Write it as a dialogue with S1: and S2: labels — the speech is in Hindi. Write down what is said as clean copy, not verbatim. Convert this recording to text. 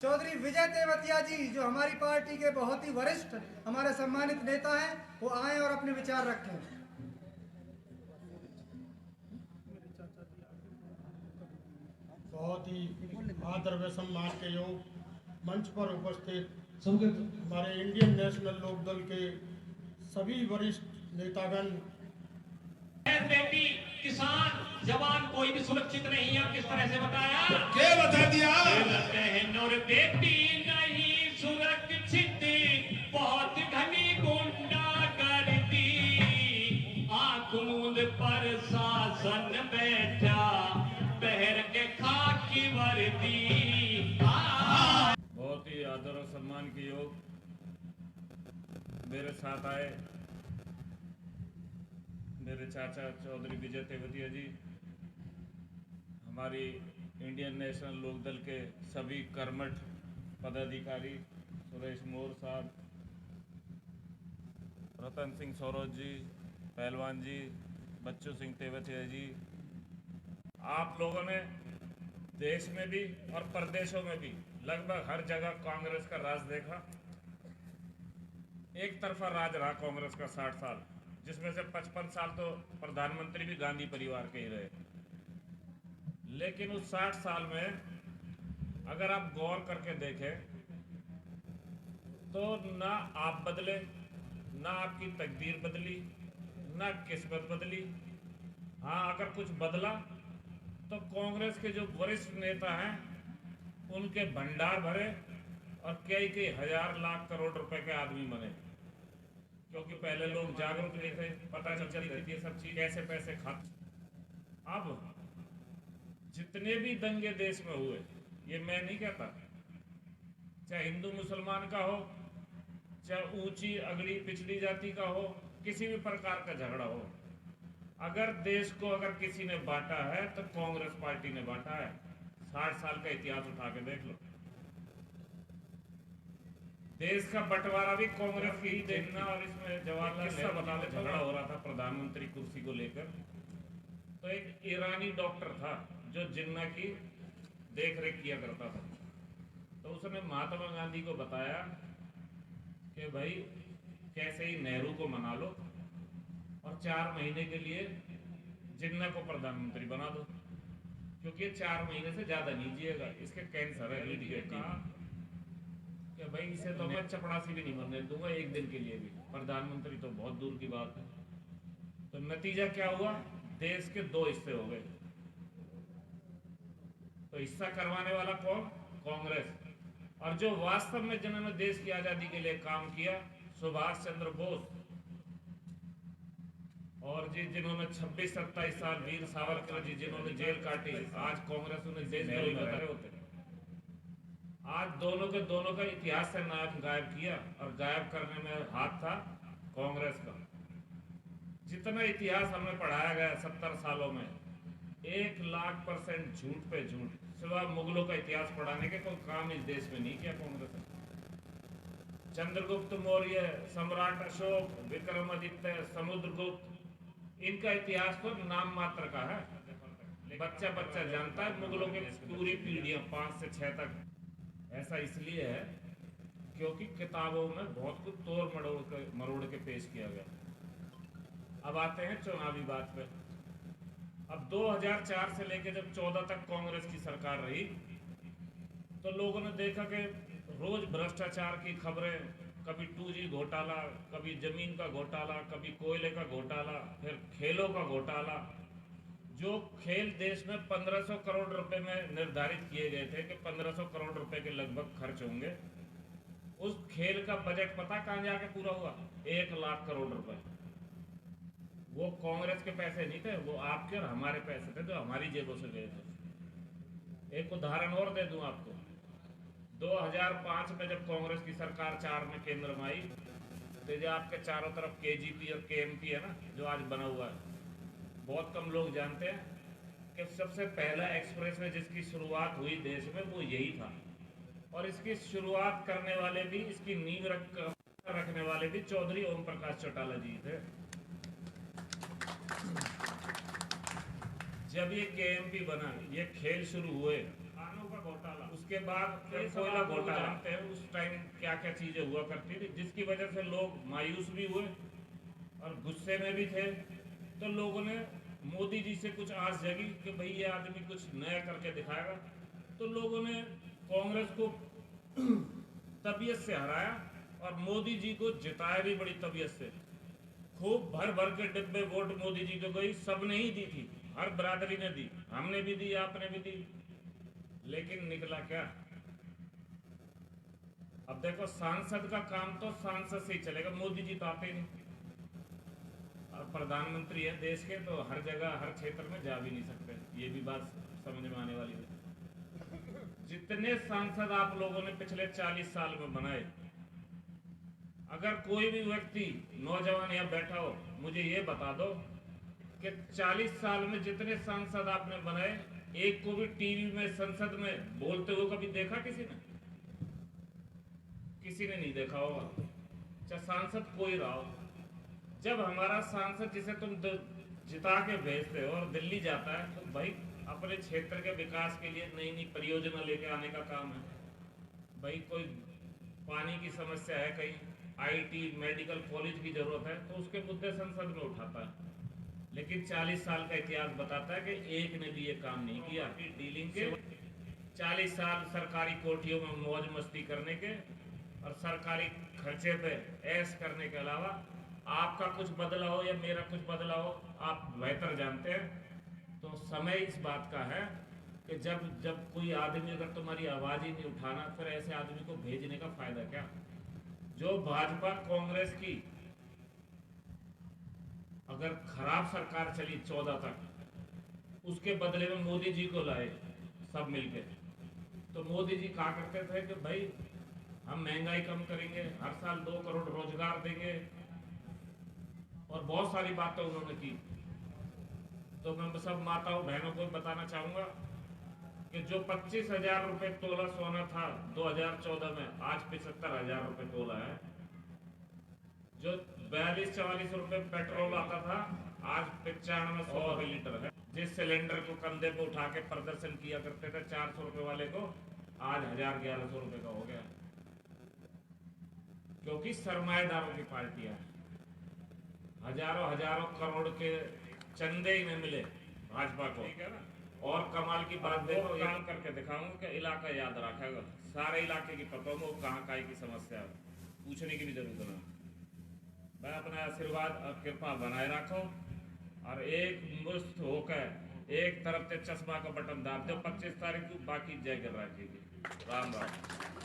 S1: चौधरी विजय तेवतिया जी जो हमारी पार्टी के बहुत ही वरिष्ठ हमारे सम्मानित नेता हैं, वो आए और अपने विचार रखें।
S2: बहुत ही आदर व सम्मान के योग मंच पर उपस्थित हमारे इंडियन नेशनल लोकदल के सभी वरिष्ठ नेतागण,
S3: बेटी, किसान, जवान कोई भी सुरक्षित नहीं है। किस तरह से बताया?
S4: क्या बता दिया?
S3: और बेटी नहीं सुरक्षित, बहुत घनी गुंडागर्दी, आंख मूंद पर शासन बैठा, पहन के खाकी वर्दी।
S5: बहुत ही आदर और सम्मान के योग मेरे साथ आए मेरे चाचा चौधरी विजय तेवतिया जी, हमारी इंडियन नेशनल लोकदल के सभी कर्मठ पदाधिकारी, सुरेश मोर साहब, रतन सिंह सौरज जी, पहलवान जी, बच्चू सिंह तेवतिया जी, आप लोगों ने देश में भी और प्रदेशों में भी लगभग हर जगह कांग्रेस का राज देखा। एक तरफा राज रहा कांग्रेस का 60 साल, जिसमें से 55 साल तो प्रधानमंत्री भी गांधी परिवार के ही रहे। लेकिन उस 60 साल में अगर आप गौर करके देखें तो ना आप बदले, ना आपकी तकदीर बदली, ना किस्मत बदली। हाँ, अगर कुछ बदला तो कांग्रेस के जो वरिष्ठ नेता हैं उनके भंडार भरे और कई हजार लाख करोड़ रुपए के आदमी बने, क्योंकि पहले लोग जागरूक नहीं थे, पता नहीं चलती थी सब चीज कैसे पैसे खाते। अब जितने भी दंगे देश में हुए, ये मैं नहीं कहता, चाहे हिंदू मुसलमान का हो, चाहे ऊंची अगली पिछड़ी जाति का हो, किसी भी प्रकार का झगड़ा हो, अगर देश को अगर किसी ने बांटा है तो कांग्रेस पार्टी ने बांटा है। 60 साल का इतिहास उठा के देख लो। देश का बंटवारा भी कांग्रेस की ही देखना। और इसमें जवाहरलाल नेहरू बता झगड़ा हो रहा था प्रधानमंत्री कुर्सी को लेकर, तो एक ईरानी डॉक्टर था जो जिन्ना की देख रेख किया करता था, तो उसने महात्मा गांधी को बताया कि भाई कैसे ही नेहरू को मना लो और 4 महीने के लिए जिन्ना को प्रधानमंत्री बना दो, क्योंकि ये 4 महीने से ज्यादा नहीं जिएगा, इसके कैंसर है रीढ़ की हड्डी में। कि भाई इसे तो मैं चपड़ासी भी नहीं मरने दूंगा एक दिन के लिए भी, प्रधानमंत्री तो बहुत दूर की बात है। तो नतीजा क्या हुआ? देश के 2 हिस्से हो गए। तो हिस्सा करवाने वाला कौन? कांग्रेस। और जो वास्तव में जिन्होंने देश की आजादी के लिए काम किया, सुभाष चंद्र बोस, और जी जिन्होंने 26-27 साल, वीर सावरकर जी जिन्होंने जेल काटी, आज कांग्रेस उन्हें देश में रहे होते। आज दोनों का इतिहास से नाम गायब किया, और गायब करने में हाथ था कांग्रेस का। जितना इतिहास हमें पढ़ाया गया 70 सालों में, 1,00,000% झूठ पे झूठ, सिवा मुगलों का इतिहास पढ़ाने के कोई काम इस देश में नहीं किया कांग्रेस ने। चंद्रगुप्त मौर्य, सम्राट अशोक, विक्रमादित्य, समुद्रगुप्त, इनका इतिहास तो नाम मात्र का है। बच्चा बच्चा जानता है मुगलों की पूरी पीढ़ियां 5 से 6 तक। ऐसा इसलिए है क्योंकि किताबों में बहुत कुछ तोड़ मरोड़ के पेश किया गया। अब आते हैं चुनावी बात पे। अब 2004 से लेकर जब 14 तक कांग्रेस की सरकार रही, तो लोगों ने देखा कि रोज भ्रष्टाचार की खबरें, कभी 2G घोटाला, कभी जमीन का घोटाला, कभी कोयले का घोटाला, फिर खेलों का घोटाला। जो खेल देश में 1500 करोड़ रुपए में निर्धारित किए गए थे कि 1500 करोड़ रुपए के लगभग खर्च होंगे, उस खेल का बजट पता कहां जाके पूरा हुआ? 1,00,000 करोड़ रुपए। वो कांग्रेस के पैसे नहीं थे, वो आपके और हमारे पैसे थे जो हमारी जेबों से गए थे। एक उदाहरण और दे दूं आपको। 2005 में जब कांग्रेस की सरकार 4 में केंद्र में आई, तो जो आपके चारों तरफ KGP और KMP है ना, जो आज बना हुआ है, बहुत कम लोग जानते हैं कि सबसे पहला एक्सप्रेस वे जिसकी शुरुआत हुई देश में वो यही था। और इसकी शुरुआत करने वाले भी, इसकी नींव रखने वाले भी चौधरी ओम प्रकाश चौटाला जी थे। जब ये KMP बना, ये खेल शुरू हुए,
S3: घोटाला,
S5: उसके बाद
S3: ये सब
S5: कोयला
S3: आप लोग
S5: घोटाला,
S3: जानते हैं।
S5: उस टाइम क्या क्या चीजें हुआ करती थी, जिसकी वजह से लोग मायूस भी हुए और गुस्से में भी थे। तो लोगों ने मोदी जी से कुछ आस जगी कि भाई ये आदमी कुछ नया करके दिखाएगा। तो लोगों ने कांग्रेस को तबीयत से हराया और मोदी जी को जिताया भी बड़ी तबीयत से। खूब भर भर के डिब्बे वोट मोदी जी को गई, सबने ही दी थी, हर बरादरी ने दी, हमने भी दी, आपने भी दी, लेकिन निकला क्या? अब देखो, सांसद का काम तो सांसद से ही चलेगा, मोदी जी तो आते ही नहीं। और प्रधानमंत्री है देश के, तो हर जगह हर क्षेत्र में जा भी नहीं सकते, ये भी बात समझ में आने वाली है। जितने सांसद आप लोगों ने पिछले 40 साल में बनाए, अगर कोई भी व्यक्ति नौजवान यहाँ बैठा हो, मुझे ये बता दो कि 40 साल में जितने सांसद आपने बनाए, एक को भी टीवी में संसद में बोलते हुए कभी देखा किसी ने? किसी ने नहीं देखा होगा, चाहे सांसद कोई रहा हो। जब हमारा सांसद जिसे तुम जिता के भेजते हो और दिल्ली जाता है, तो भाई अपने क्षेत्र के विकास के लिए नई नई परियोजना लेके आने का काम है। भाई कोई पानी की समस्या है, कहीं आईटी मेडिकल कॉलेज की जरूरत है, तो उसके मुद्दे संसद में उठाता है। लेकिन 40 साल का इतिहास बताता है कि एक ने भी ये काम नहीं किया। डीलिंग के 40 साल सरकारी कोठियों में मौज मस्ती करने के और सरकारी खर्चे पे ऐश करने के अलावा आपका कुछ बदला हो या मेरा कुछ बदला हो, आप बेहतर जानते हैं। तो समय इस बात का है कि जब कोई आदमी, अगर तुम्हारी आवाज ही नहीं उठाना, फिर ऐसे आदमी को भेजने का फायदा क्या? जो भाजपा कांग्रेस की अगर खराब सरकार चली 14 तक, उसके बदले में मोदी जी को लाए सब मिलके, तो मोदी जी कहा करते थे कि भाई हम महंगाई कम करेंगे, हर साल 2 करोड़ रोजगार देंगे, और बहुत सारी बातें उन्होंने की। तो मैं सब माताओं बहनों को बताना चाहूंगा कि जो 25,000 रुपए तोला सोना था 2014 में, आज 75,000 रुपए तोला है। जो 42-44 रुपए पेट्रोल आता था, आज 95-100 रुपए लीटर है। जिस सिलेंडर को कंधे पे उठा के प्रदर्शन किया करते थे 400 रुपए वाले को, आज 1,000-1,100 रुपए का हो गया। क्योंकि सरमाएदारों की पार्टियां हैं, हजारों करोड़ के चंदे ही नहीं मिले भाजपा को, ठीक है ना। और कमाल की बात देखो, काम करके दिखाऊंगा कि इलाका याद रखेगा, सारे इलाके की पता हो कहाँ काय की समस्या है, पूछने की भी जरूरत नहीं। मैं अपना आशीर्वाद और कृपा बनाए रखो और एक मुस्त होकर एक तरफ से चश्मा का बटन दाब दो 25 तारीख को, बाकी जय गिर रखेगी। राम राम।